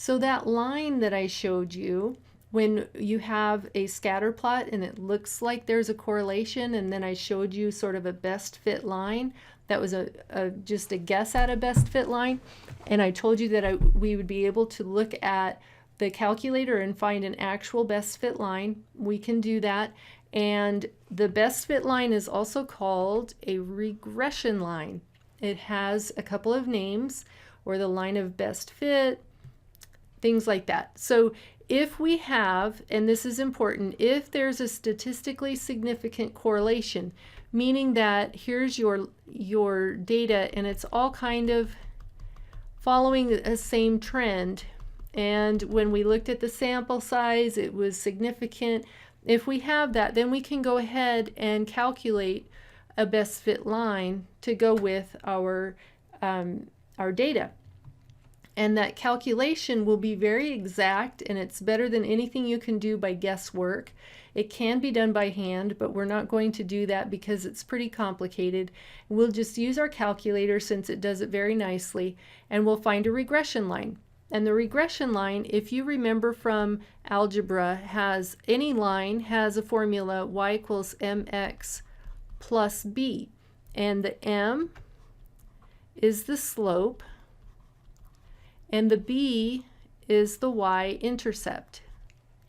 So that line that I showed you, when you have a scatter plot and it looks like there's a correlation, and then I showed you sort of a best fit line, that was just a guess at a best fit line, and I told you that we would be able to look at the calculator and find an actual best fit line. We can do that, and the best fit line is also called a regression line. It has a couple of names, or the line of best fit, things like that. So if we have, and this is important, if there's a statistically significant correlation, meaning that here's your data and it's all kind of following the same trend, and when we looked at the sample size it was significant. If we have that, then we can go ahead and calculate a best fit line to go with our data. And that calculation will be very exact, and it's better than anything you can do by guesswork. It can be done by hand, but we're not going to do that because it's pretty complicated. We'll just use our calculator since it does it very nicely, and we'll find a regression line. And the regression line, if you remember from algebra, any line has a formula y equals mx plus b. And the m is the slope, and the b is the y-intercept.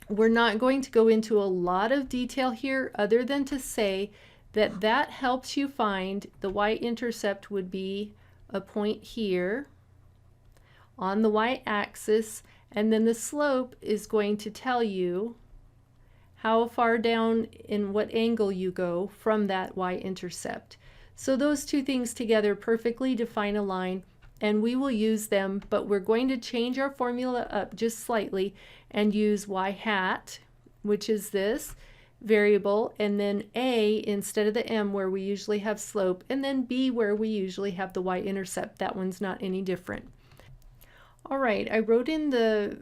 We're not going to go into a lot of detail here other than to say that that helps you find the y-intercept would be a point here on the y-axis, and then the slope is going to tell you how far down in what angle you go from that y-intercept. So those two things together perfectly define a line, and we will use them, but we're going to change our formula up just slightly and use y hat, which is this variable, and then a instead of the m where we usually have slope, and then b where we usually have the y-intercept. That one's not any different. All right, I wrote in the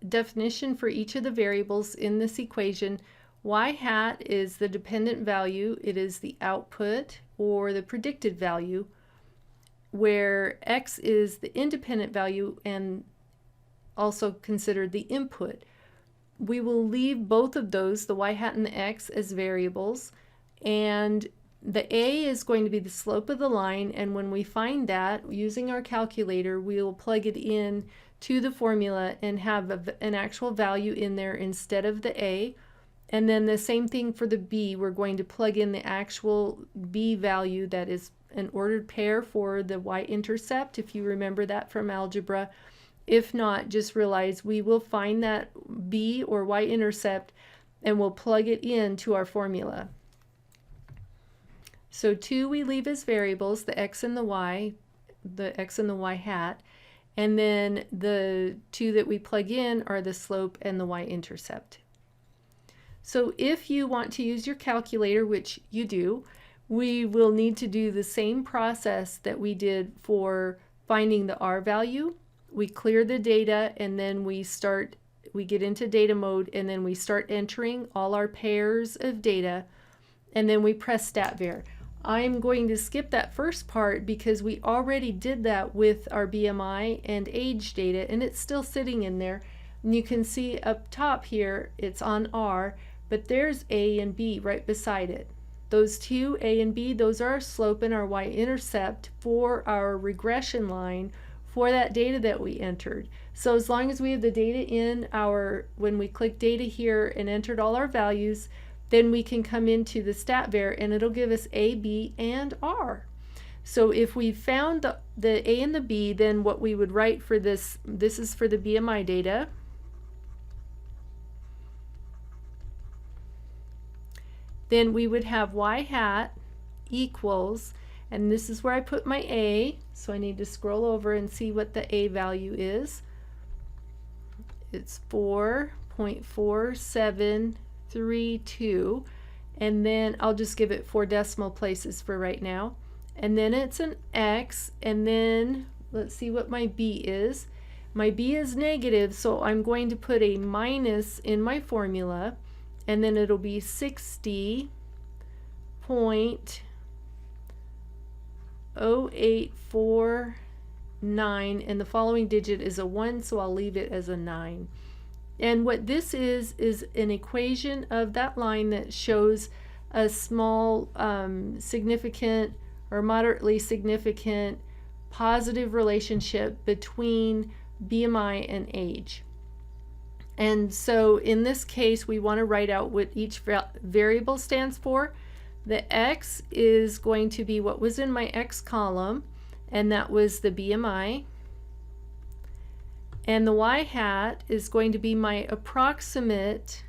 definition for each of the variables in this equation. Y hat is the dependent value. It is the output or the predicted value, where x is the independent value and also considered the input. We will leave both of those, the y hat and the x, as variables, and the a is going to be the slope of the line, and when we find that using our calculator, we will plug it in to the formula and have an actual value in there instead of the a. And then the same thing for the b. We're going to plug in the actual b value that is an ordered pair for the y-intercept, if you remember that from algebra. If not, just realize we will find that b or y-intercept and we'll plug it into our formula. So 2 we leave as variables, the x and the y hat, and then the 2 that we plug in are the slope and the y-intercept. So if you want to use your calculator, which you do, we will need to do the same process that we did for finding the R value. We clear the data, and then we get into data mode, and then we start entering all our pairs of data, and then we press StatVar. I'm going to skip that first part because we already did that with our BMI and age data, and it's still sitting in there. And you can see up top here, it's on R, but there's A and B right beside it. Those two, A and B, those are our slope and our y-intercept for our regression line for that data that we entered. So as long as we have the data in when we click data here and entered all our values, then we can come into the StatVar and it'll give us A, B, and R. So if we found the A and the B, then what we would write for this is for the BMI data. Then we would have y hat equals, and this is where I put my A, so I need to scroll over and see what the A value is. It's 4.4732, and then I'll just give it 4 decimal places for right now. And then it's an X, and then let's see what my B is. My B is negative, so I'm going to put a minus in my formula, and then it'll be 60.084 9, and the following digit is a 1, so I'll leave it as a 9. And what this is an equation of that line that shows a small significant or moderately significant positive relationship between BMI and age. And so in this case, we want to write out what each variable stands for. The X is going to be what was in my X column, and that was the BMI. And the Y hat is going to be my approximate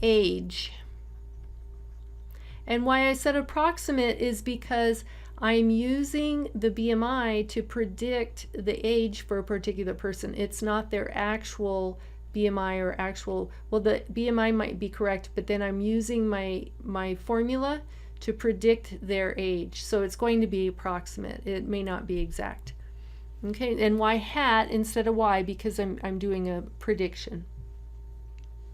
age. And why I said approximate is because I'm using the BMI to predict the age for a particular person. It's not their actual BMI or actual, well, the BMI might be correct, but then I'm using my formula to predict their age. So it's going to be approximate. It may not be exact. Okay, and Y hat instead of Y because I'm doing a prediction.